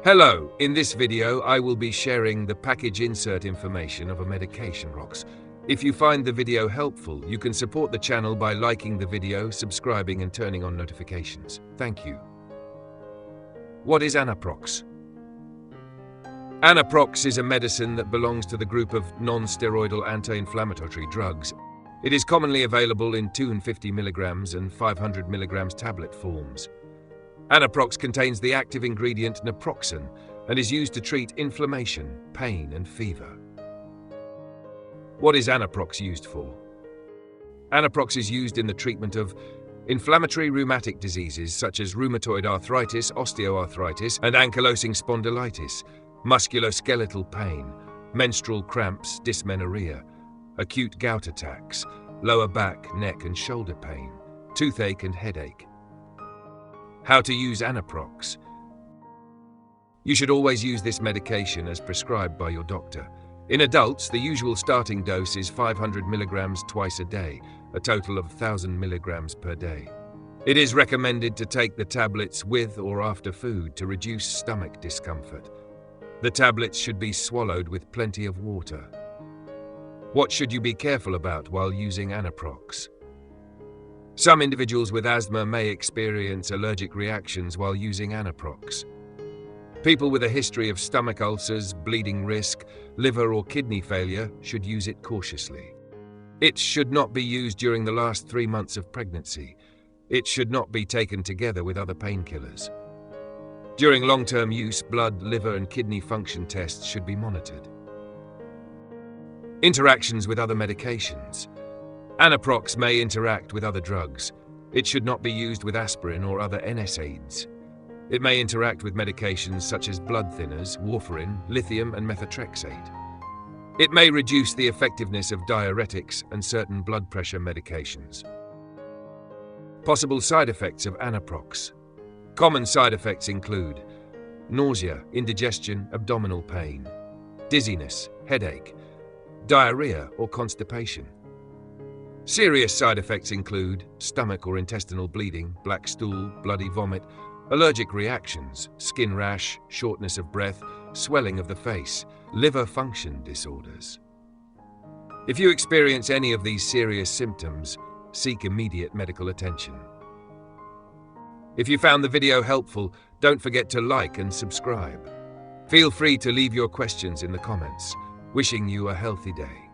Hello, in this video I will be sharing the package insert information of a medication rocks. If you find the video helpful, you can support the channel by liking the video, subscribing and turning on notifications. Thank you. What is ANAPROX? ANAPROX is a medicine that belongs to the group of non-steroidal anti-inflammatory drugs. It is commonly available in 250 mg and 500 mg tablet forms. ANAPROX contains the active ingredient Naproxen and is used to treat inflammation, pain and fever. What is ANAPROX used for? ANAPROX is used in the treatment of inflammatory rheumatic diseases such as rheumatoid arthritis, osteoarthritis and ankylosing spondylitis, musculoskeletal pain, menstrual cramps, dysmenorrhea, acute gout attacks, lower back, neck and shoulder pain, toothache and headache. How to use ANAPROX. You should always use this medication as prescribed by your doctor. In adults, the usual starting dose is 500 mg twice a day, a total of 1,000 mg per day. It is recommended to take the tablets with or after food to reduce stomach discomfort. The tablets should be swallowed with plenty of water. What should you be careful about while using ANAPROX? Some individuals with asthma may experience allergic reactions while using ANAPROX. People with a history of stomach ulcers, bleeding risk, liver or kidney failure should use it cautiously. It should not be used during the last 3 months of pregnancy. It should not be taken together with other painkillers. During long-term use, blood, liver and kidney function tests should be monitored. Interactions with other medications. ANAPROX may interact with other drugs. It should not be used with aspirin or other NSAIDs. It may interact with medications such as blood thinners, warfarin, lithium and methotrexate. It may reduce the effectiveness of diuretics and certain blood pressure medications. Possible side effects of ANAPROX. Common side effects include nausea, indigestion, abdominal pain, dizziness, headache, diarrhea or constipation. Serious side effects include stomach or intestinal bleeding, black stool, bloody vomit, allergic reactions, skin rash, shortness of breath, swelling of the face, liver function disorders. If you experience any of these serious symptoms, seek immediate medical attention. If you found the video helpful, don't forget to like and subscribe. Feel free to leave your questions in the comments. Wishing you a healthy day.